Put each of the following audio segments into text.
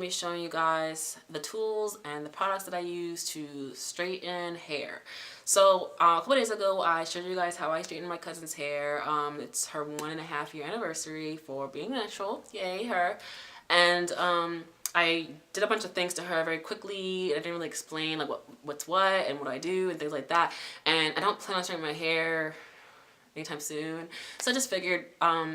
be showing you guys the tools and the products that I use to straighten hair. So a couple days ago, I showed you guys how I straightened my cousin's hair. It's her 1.5-year anniversary for being natural. Yay, her. And I did a bunch of things to her very quickly. I didn't really explain like what's what and what I do and things like that. And I don't plan on straightening my hair anytime soon, so I just figured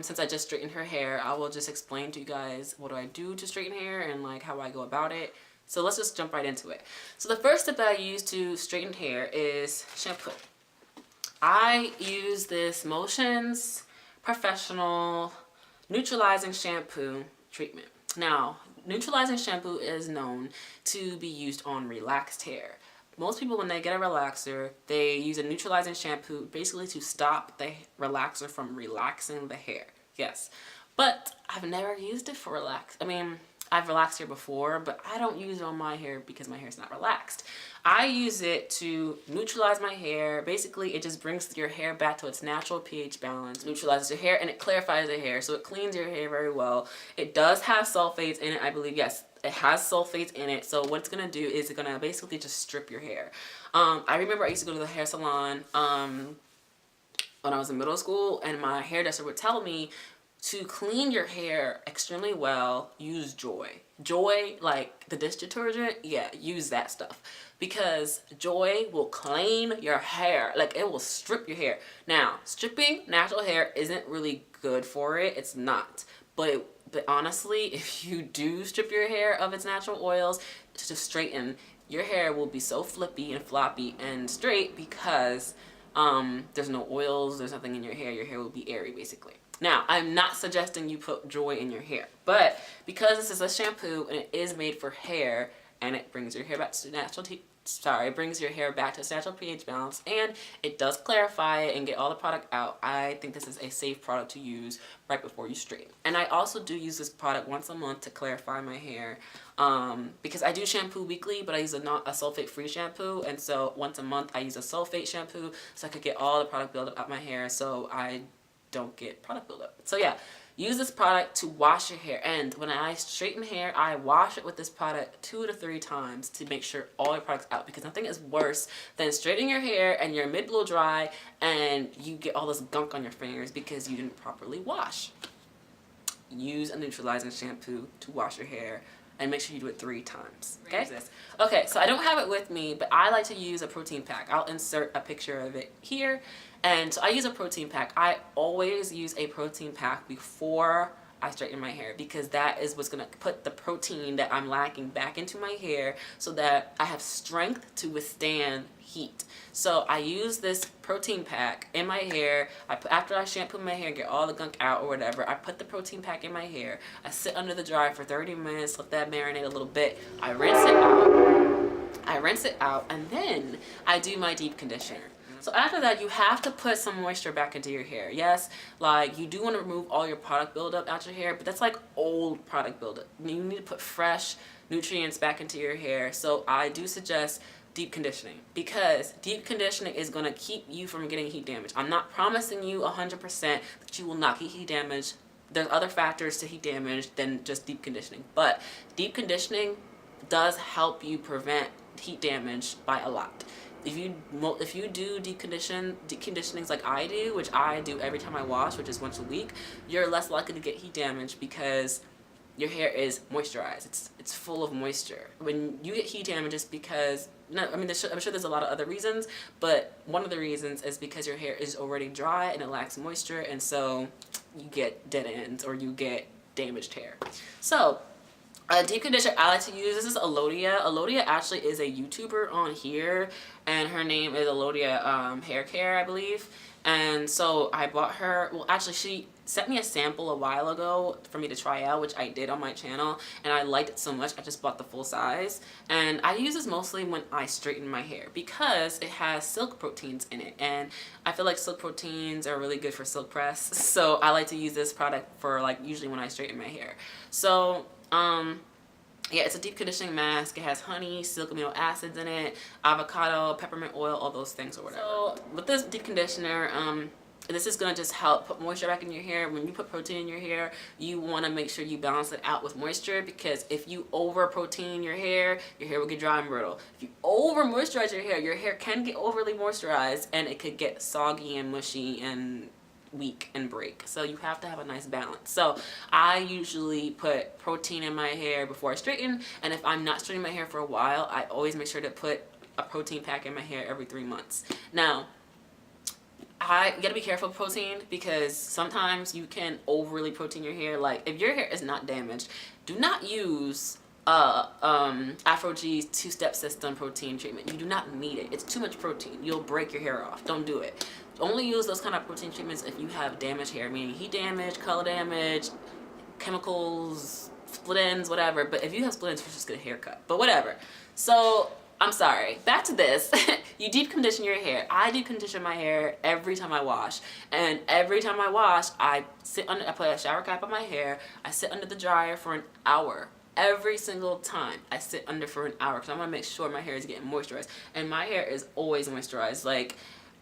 since I just straightened her hair, I will just explain to you guys what do I do to straighten hair and like how I go about it. So let's just jump right into it. So the first step that I use to straighten hair is shampoo. I use this Motions Professional Neutralizing Shampoo treatment. Now, neutralizing shampoo is known to be used on relaxed hair. Most people, when they get a relaxer, they use a neutralizing shampoo basically to stop the relaxer from relaxing the hair. Yes, but I've never used it for relax. I mean, I've relaxed hair before, but I don't use it on my hair because my hair is not relaxed. I use it to neutralize my hair. Basically, it just brings your hair back to its natural pH balance, neutralizes your hair, and it clarifies the hair, so it cleans your hair very well. It does have sulfates in it, I believe. Yes, it has sulfates in it. So what it's gonna do is it's gonna basically just strip your hair. I remember I used to go to the hair salon when I was in middle school, and my hairdresser would tell me to clean your hair extremely well, use Joy. Joy, like the dish detergent, yeah, use that stuff. Because Joy will clean your hair. Like, it will strip your hair. Now, stripping natural hair isn't really good for it. It's not. But honestly, if you do strip your hair of its natural oils to straighten, your hair will be so flippy and floppy and straight because there's no oils, there's nothing in your hair. Your hair will be airy, basically. Now, I'm not suggesting you put Joy in your hair, but because this is a shampoo and it is made for hair and it brings your hair back to natural brings your hair back to its natural pH balance, and it does clarify it and get all the product out, I think this is a safe product to use right before you straighten. And I also do use this product once a month to clarify my hair because I do shampoo weekly, but I use a sulfate-free shampoo, and so once a month I use a sulfate shampoo so I could get all the product buildup out my hair so I don't get product buildup. So yeah, use this product to wash your hair, and when I straighten hair, I wash it with this product 2 to 3 times to make sure all your product's out, because nothing is worse than straightening your hair and your mid blow dry and you get all this gunk on your fingers because you didn't properly wash. Use a neutralizing shampoo to wash your hair, and make sure you do it 3 times. Okay? Okay, so I don't have it with me, but I like to use a protein pack. I'll insert a picture of it here. And so I use a protein pack. I always use a protein pack before I straighten my hair, because that is what's gonna put the protein that I'm lacking back into my hair so that I have strength to withstand heat. So I use this protein pack in my hair. After I shampoo my hair and get all the gunk out or whatever, I put the protein pack in my hair. I sit under the dryer for 30 minutes, let that marinate a little bit. I rinse it out, and then I do my deep conditioner. So after that, you have to put some moisture back into your hair. Yes, like you do want to remove all your product buildup out your hair, but that's like old product buildup. You need to put fresh nutrients back into your hair. So I do suggest deep conditioning, because deep conditioning is going to keep you from getting heat damage. I'm not promising you 100% that you will not get heat damage. There's other factors to heat damage than just deep conditioning, but deep conditioning does help you prevent heat damage by a lot. If you do deep conditionings like I do, which I do every time I wash, which is once a week, you're less likely to get heat damage because your hair is moisturized. It's full of moisture. When you get heat damage, it's because, I'm sure there's a lot of other reasons, but one of the reasons is because your hair is already dry and it lacks moisture, and so you get dead ends or you get damaged hair. So a deep conditioner I like to use, this is Elodia. Elodia actually is a YouTuber on here, and her name is Elodia Hair Care, I believe. And so I bought her, well actually she sent me a sample a while ago for me to try out, which I did on my channel, and I liked it so much I just bought the full size. And I use this mostly when I straighten my hair because it has silk proteins in it, and I feel like silk proteins are really good for silk press, so I like to use this product for like usually when I straighten my hair. So yeah, it's a deep conditioning mask. It has honey, silk amino acids in it, avocado, peppermint oil, all those things or whatever. So with this deep conditioner, this is going to just help put moisture back in your hair. When you put protein in your hair, you want to make sure you balance it out with moisture, because if you over protein your hair will get dry and brittle. If you over moisturize your hair can get overly moisturized and it could get soggy and mushy and weak and break. So you have to have a nice balance. So I usually put protein in my hair before I straighten, and if I'm not straightening my hair for a while, I always make sure to put a protein pack in my hair every 3 months. Now, you gotta be careful with protein, because sometimes you can overly protein your hair. Like, if your hair is not damaged, do not use Afro-G's 2-step system protein treatment. You do not need it. It's too much protein. You'll break your hair off. Don't do it. Only use those kind of protein treatments if you have damaged hair, meaning heat damage, color damage, chemicals, split ends, whatever. But if you have split ends, just get a haircut. But whatever. So I'm sorry. Back to this. You deep condition your hair. I deep condition my hair every time I wash. And every time I wash, I put a shower cap on my hair. I sit under the dryer for an hour. Every single time I sit under for an hour, because I want to make sure my hair is getting moisturized. And my hair is always moisturized. Like,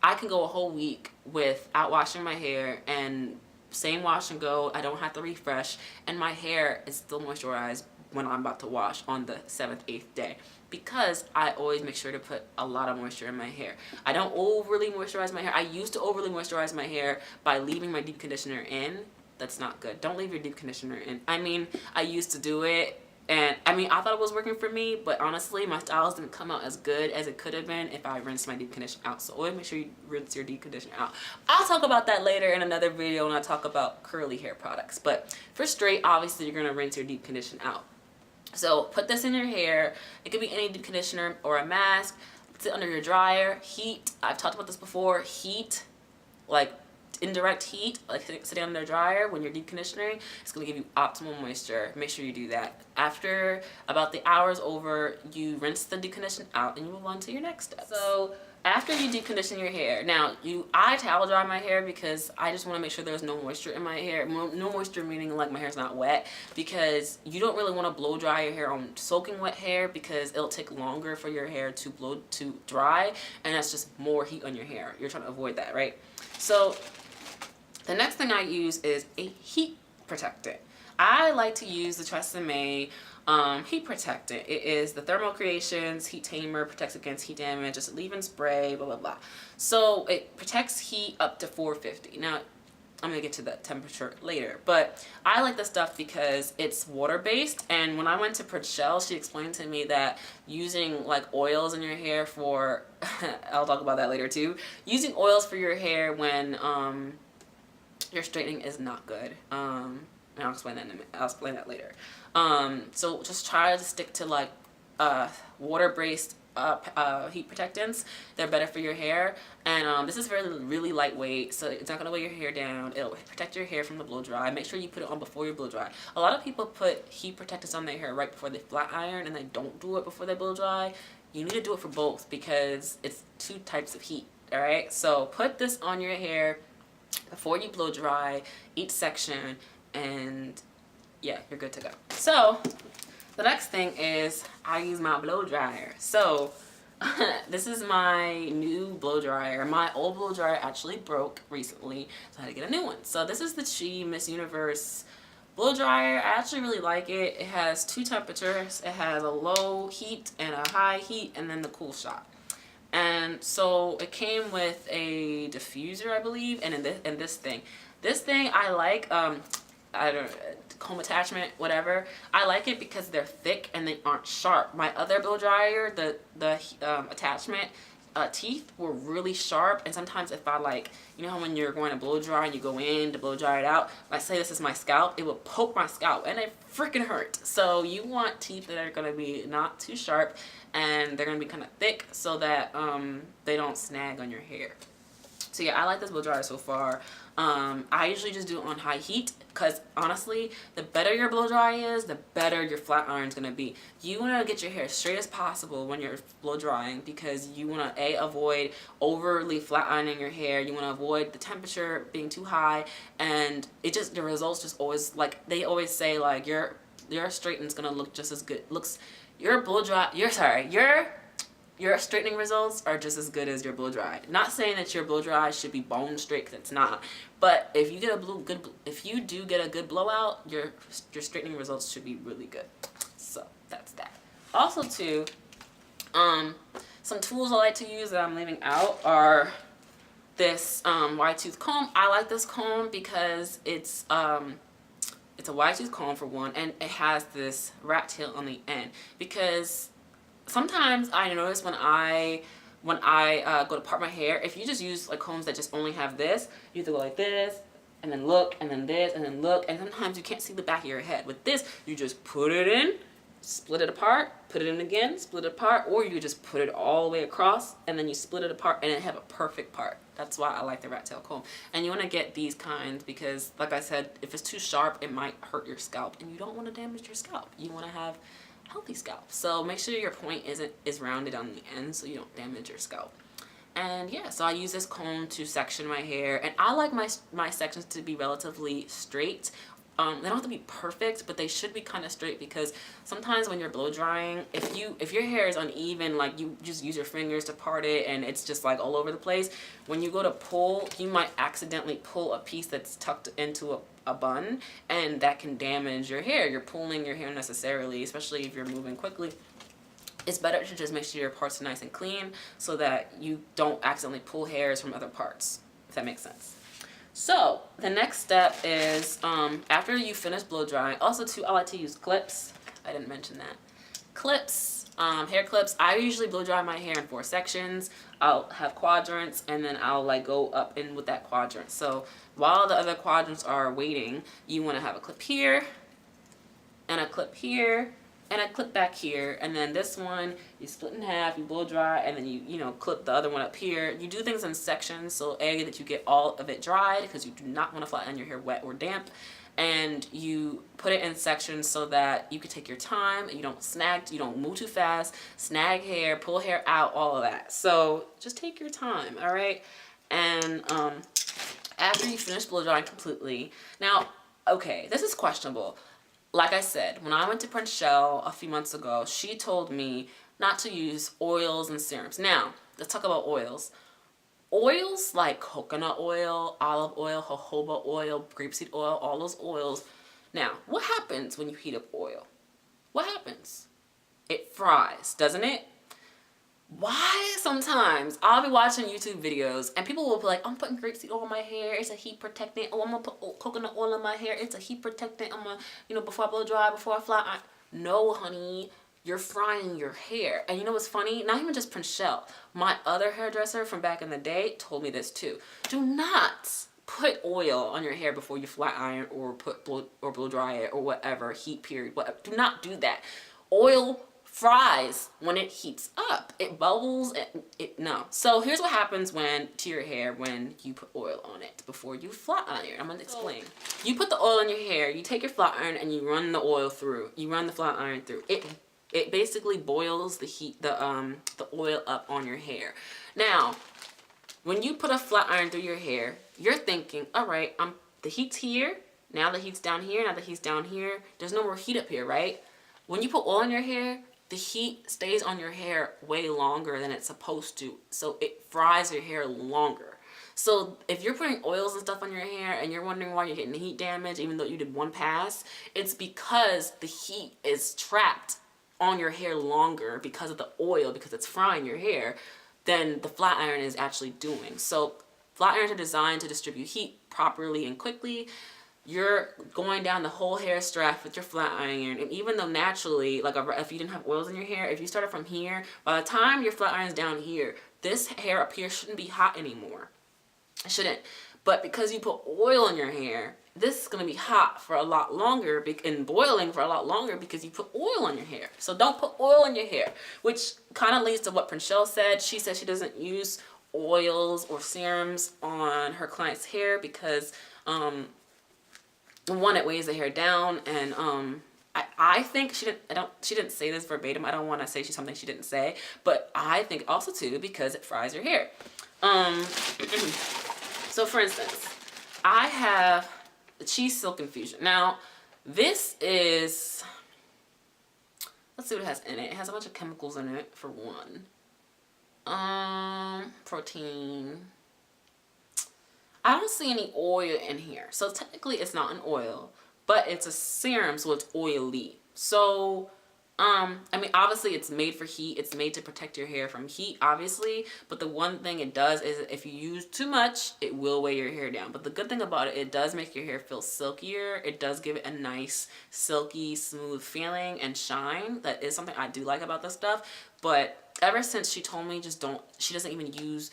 I can go a whole week without washing my hair, and same wash and go. I don't have to refresh, and my hair is still moisturized when I'm about to wash on the 7th, 8th day, because I always make sure to put a lot of moisture in my hair. I don't overly moisturize my hair. I used to overly moisturize my hair by leaving my deep conditioner in. That's not good. Don't leave your deep conditioner in. I mean, I used to do it, and I mean, I thought it was working for me, but honestly, my styles didn't come out as good as it could have been if I rinsed my deep conditioner out. So always make sure you rinse your deep conditioner out. I'll talk about that later in another video when I talk about curly hair products. But for straight, obviously, you're gonna rinse your deep condition out. So put this in your hair. It could be any deep conditioner or a mask. Sit under your dryer. Heat. I've talked about this before. Heat, like indirect heat, like sitting under the dryer when you're deep conditioning, it's going to give you optimal moisture. Make sure you do that. After about the hour's over, you rinse the deep condition out and you move on to your next step. So after you deep condition your hair, now I towel dry my hair because I just want to make sure there's no moisture in my hair. No moisture meaning like my hair's not wet, because you don't really want to blow dry your hair on soaking wet hair, because it'll take longer for your hair to dry, and that's just more heat on your hair. You're trying to avoid that, right? So the next thing I use is a heat protectant. I like to use the TRESemme heat protectant. It is the Thermal Creations Heat Tamer, protects against heat damage, just leave-in spray, blah, blah, blah. So it protects heat up to 450. Now, I'm going to get to that temperature later, but I like this stuff because it's water-based, and when I went to Prinshell, she explained to me that using like oils in your hair for, I'll talk about that later too, using oils for your hair when your straightening is not good. And I'll explain that later. So just try to stick to like water-based heat protectants. They're better for your hair, and this is really lightweight, so it's not gonna weigh your hair down. It'll protect your hair from the blow dry. Make sure you put it on before you blow dry. A lot of people put heat protectants on their hair right before they flat iron, and they don't do it before they blow dry. You need to do it for both, because it's 2 types of heat. All right, so put this on your hair before you blow dry each section, and yeah, you're good to go. So the next thing is I use my blow dryer. So this is my new blow dryer. My old blow dryer actually broke recently, so I had to get a new one. So this is the Chi Miss Universe blow dryer. I actually really like it. It has 2 temperatures. It has a low heat and a high heat, and then the cool shot. And so it came with a diffuser, I believe, and this thing. This thing I like, I don't know, comb attachment, whatever. I like it because they're thick and they aren't sharp. My other blow dryer, the attachment teeth were really sharp, and sometimes if I like, you know how when you're going to blow dry and you go in to blow dry it out, let's say this is my scalp, it will poke my scalp and it freaking hurt. So you want teeth that are going to be not too sharp, and they're going to be kind of thick so that they don't snag on your hair. So yeah, I like this blow dryer so far. I usually just do it on high heat, because honestly, the better your blow dry is, the better your flat iron is going to be. You want to get your hair straight as possible when you're blow drying, because you want to avoid overly flat ironing your hair. You want to avoid the temperature being too high, and the results just always, like they always say, like your straighten's going to look just as good. Your your straightening results are just as good as your blow dry. Not saying that your blow dry should be bone straight, because it's not. But if you get if you do get a good blowout, your straightening results should be really good. So that's that. Also too, some tools I like to use that I'm leaving out are this wide tooth comb. I like this comb because it's a wide tooth comb for one, and it has this rat tail on the end. Because sometimes I notice when I go to part my hair, if you just use like combs that just only have this, you have to go like this, and then look, and then this, and then look, and sometimes you can't see the back of your head. With this, you just put it in, split it apart, put it in again, split it apart, or you just put it all the way across, and then you split it apart, and it have a perfect part. That's why I like the rat tail comb. And you want to get these kinds because, like I said, if it's too sharp, it might hurt your scalp, and you don't want to damage your scalp. You want to have healthy scalp. So make sure your point is rounded on the end so you don't damage your scalp. And yeah, so I use this comb to section my hair, and I like my sections to be relatively straight. They don't have to be perfect, but they should be kind of straight, because sometimes when you're blow drying, if your hair is uneven, like you just use your fingers to part it and it's just like all over the place, when you go to pull, you might accidentally pull a piece that's tucked into a bun, and that can damage your hair. You're pulling your hair unnecessarily, especially if you're moving quickly. It's better to just make sure your parts are nice and clean so that you don't accidentally pull hairs from other parts, if that makes sense. So the next step is after you finish blow drying, also too, I like to use clips. I didn't mention that. Clips, hair clips. I usually blow dry my hair in 4 sections. I'll have quadrants, and then I'll like go up in with that quadrant. So while the other quadrants are waiting, you want to have a clip here, and a clip here, and a clip back here, and then this one you split in half, you blow dry, and then you know, clip the other one up here. You do things in sections, so A, that you get all of it dried, because you do not want to flatten your hair wet or damp, and you put it in sections so that you can take your time, you don't snag, you don't move too fast, snag hair, pull hair out, all of that. So just take your time, all right? And after you finish blow drying completely, now, okay, this is questionable. Like I said, when I went to Prinshell a few months ago, she told me not to use oils and serums. Now, let's talk about oils. Oils like coconut oil, olive oil, jojoba oil, grapeseed oil, all those oils. Now, what happens when you heat up oil? What happens? It fries, doesn't it? Why sometimes I'll be watching YouTube videos and people will be like, I'm putting grapeseed oil in my hair, it's a heat protectant. Oh, I'm gonna put coconut oil in my hair, it's a heat protectant. I'm gonna, you know, before I blow dry, before I fly. No, honey, you're frying your hair. And you know what's funny? Not even just Prinshell. My other hairdresser from back in the day told me this too. Do not put oil on your hair before you flat iron or blow dry it or whatever, heat period, whatever. Do not do that. Oil fries when it heats up. It bubbles. No. So here's what happens to your hair when you put oil on it before you flat iron. I'm gonna explain. You put the oil on your hair, you take your flat iron and you run the oil through. You run the flat iron through. It basically boils the oil up on your hair. Now, when you put a flat iron through your hair, you're thinking, all right, the heat's here, now the heat's down here, now the heat's down here. There's no more heat up here, right? When you put oil in your hair, the heat stays on your hair way longer than it's supposed to. So it fries your hair longer. So if you're putting oils and stuff on your hair and you're wondering why you're getting heat damage even though you did one pass, it's because the heat is trapped on your hair longer because of the oil, because it's frying your hair, than the flat iron is actually doing. So flat irons are designed to distribute heat properly and quickly. You're going down the whole hair strap with your flat iron, and even though naturally, like if you didn't have oils in your hair, if you started from here, by the time your flat iron's down here, this hair up here shouldn't be hot anymore. It shouldn't. But because you put oil in your hair, this is going to be hot for a lot longer and boiling for a lot longer because you put oil on your hair. So don't put oil in your hair, which kind of leads to what Prinshell said. She said she doesn't use oils or serums on her client's hair because one, it weighs the hair down, and I think she didn't say this verbatim. I don't want to say she's something she didn't say, but I think also too because it fries your hair. So for instance, I have the Cheese Silk Infusion. Now, this is, let's see what it has in it. It has a bunch of chemicals in it for one. Protein. I don't see any oil in here. So technically it's not an oil, but it's a serum, so it's oily. So I mean, obviously it's made for heat. It's made to protect your hair from heat, obviously. But the one thing it does is if you use too much, it will weigh your hair down. But the good thing about it, it does make your hair feel silkier. It does give it a nice, silky, smooth feeling and shine. That is something I do like about this stuff. But ever since she told me she doesn't even use,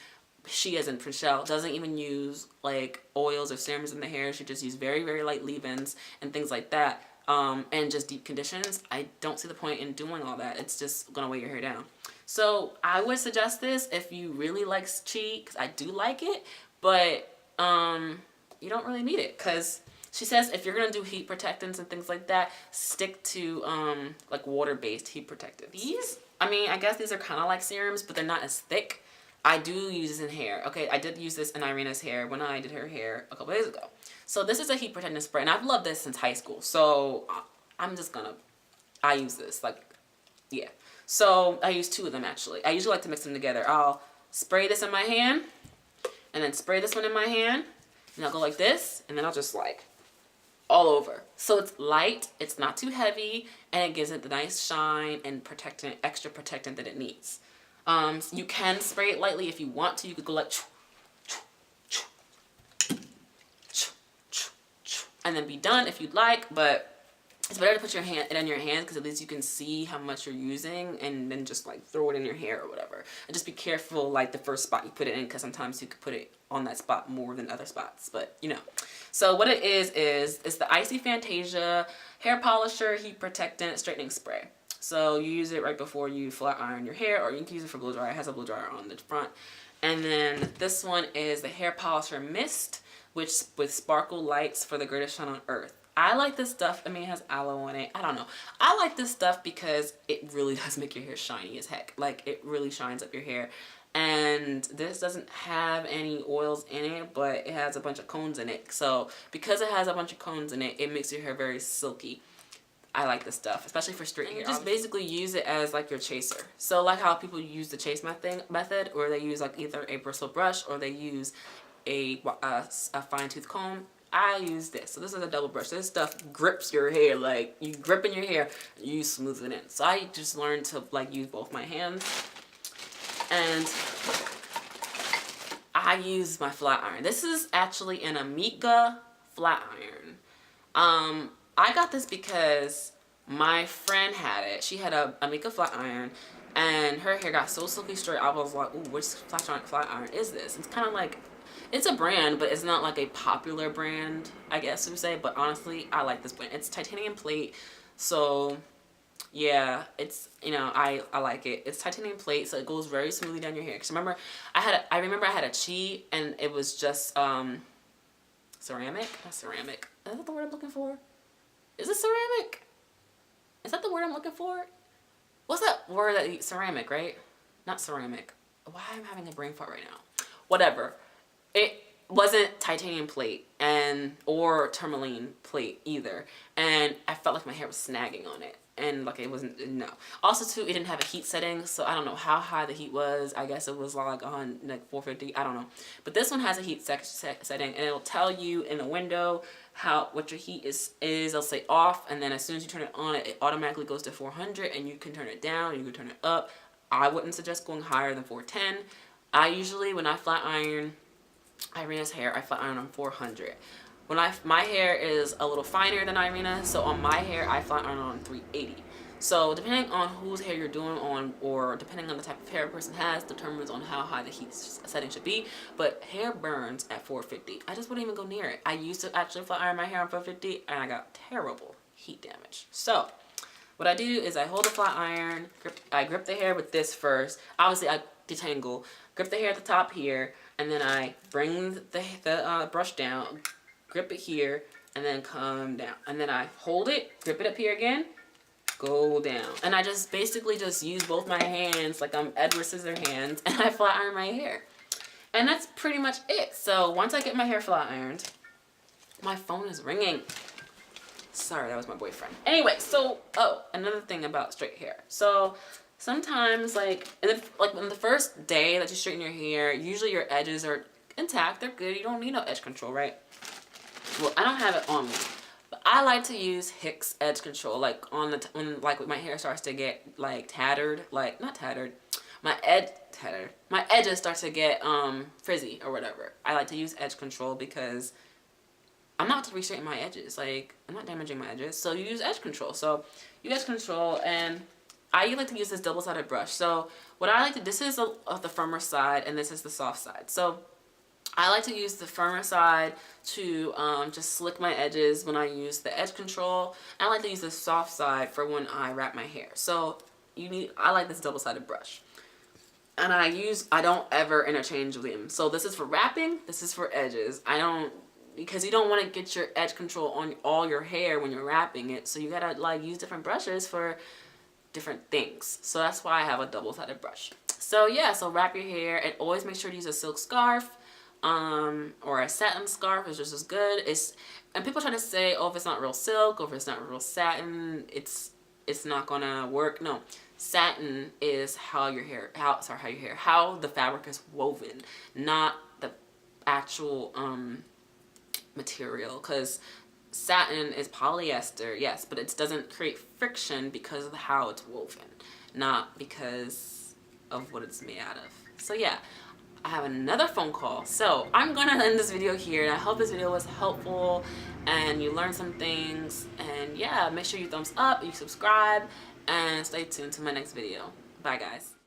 she as in Prinshell, doesn't even use like oils or serums in the hair. She just uses very, very light leave-ins and things like that. And just deep conditions. I don't see the point in doing all that. It's just gonna weigh your hair down. So I would suggest this if you really like cheat, because I do like it, but you don't really need it, because she says if you're gonna do heat protectants and things like that, stick to like water-based heat protectants. These, I mean, I guess these are kind of like serums, but they're not as thick. I do use this in hair. Okay, I did use this in Irina's hair when I did her hair a couple days ago. So this is a heat protectant spray, and I've loved this since high school. So I use this, like, yeah. So I use two of them, actually. I usually like to mix them together. I'll spray this in my hand, and then spray this one in my hand, and I'll go like this, and then I'll just like all over. So it's light, it's not too heavy, and it gives it the nice shine and protectant, extra protectant that it needs. You can spray it lightly if you want to. You could go like, and then be done if you'd like, but it's better to put it in your hands, because at least you can see how much you're using, and then just like throw it in your hair or whatever. And just be careful like the first spot you put it in, because sometimes you could put it on that spot more than other spots, but you know. So what it is it's the Icy Fantasia Hair Polisher Heat Protectant Straightening Spray. So you use it right before you flat iron your hair, or you can use it for blow dryer. It has a blow dryer on the front. And then this one is the Hair Polisher Mist, which with sparkle lights for the greatest shine on earth. I like this stuff. I mean, it has aloe in it. I don't know. I like this stuff because it really does make your hair shiny as heck. Like, it really shines up your hair. And this doesn't have any oils in it, but it has a bunch of cones in it. So because it has a bunch of cones in it, it makes your hair very silky. I like this stuff, especially for straight hair. You just basically use it as like your chaser. So like how people use the chase method, or they use like either a bristle brush or they use a fine tooth comb. I use this. So this is a double brush. This stuff grips your hair. Like, you grip in your hair, you smooth it in. So I just learned to like use both my hands. And I use my flat iron. This is actually an Amica flat iron. I got this because my friend had it. She had a Amica flat iron, and her hair got so silky straight. I was like, ooh, which flat iron is this? It's kind of like, it's a brand, but it's not like a popular brand, I guess you would say. But honestly, I like this brand. It's titanium plate, so yeah, it's, you know, I like it. It's titanium plate, so it goes very smoothly down your hair. Cause remember I had a cheat, and it was just ceramic. Not ceramic. Is that the word I'm looking for? Is it ceramic? Is that the word I'm looking for? What's that word that ceramic, right? Not ceramic. Why am I having a brain fart right now? Whatever. It wasn't titanium plate or tourmaline plate either. And I felt like my hair was snagging on it. And like it wasn't, no. Also too, it didn't have a heat setting, so I don't know how high the heat was. I guess it was like on like 450, I don't know. But this one has a heat setting, and it'll tell you in the window what your heat is. It'll say off, and then as soon as you turn it on, it automatically goes to 400, and you can turn it down, you can turn it up. I wouldn't suggest going higher than 410. I usually, when I flat iron Irina's hair, I flat iron on 400. My hair is a little finer than Irina, so on my hair I flat iron on 380. So depending on whose hair you're doing on, or depending on the type of hair a person has, determines on how high the heat setting should be. But hair burns at 450. I just wouldn't even go near it. I used to actually flat iron my hair on 450, and I got terrible heat damage. So what I do is I hold the flat iron, I grip the hair with this first. Obviously I detangle, grip the hair at the top here, and then I bring the brush down, grip it here, and then come down. And then I hold it, grip it up here again, go down. And I just basically just use both my hands like I'm Edward Scissorhands, and I flat iron my hair. And that's pretty much it. So once I get my hair flat ironed, my phone is ringing. Sorry, that was my boyfriend. Anyway, so, oh, another thing about straight hair. So sometimes like in the first day that you straighten your hair, usually your edges are intact, they're good, you don't need no edge control, right? Well, I don't have it on me, but I like to use Hicks edge control, like on the when like my hair starts to get like tattered, like not tattered, my edges start to get frizzy or whatever. I like to use edge control because I'm not to re-straighten my edges, like I'm not damaging my edges, so you use edge control. So you edge control, and I like to use this double-sided brush. So what I like to, this is the firmer side and this is the soft side. So I like to use the firmer side to just slick my edges when I use the edge control. I like to use the soft side for when I wrap my hair. So I like this double-sided brush. And I don't ever interchange them. So this is for wrapping, this is for edges. Because you don't want to get your edge control on all your hair when you're wrapping it. So you gotta like use different brushes for different things. So that's why I have a double-sided brush. So yeah, so wrap your hair and always make sure to use a silk scarf or a satin scarf is just as good. And people try to say, oh, if it's not real silk or if it's not real satin, it's not gonna work. No, satin is how the fabric is woven, not the actual material, because satin is polyester, yes, but it doesn't create friction because of how it's woven, not because of what it's made out of. So yeah, I have another phone call, so I'm gonna end this video here, and I hope this video was helpful and you learned some things. And yeah, make sure you thumbs up, you subscribe, and stay tuned to my next video. Bye guys.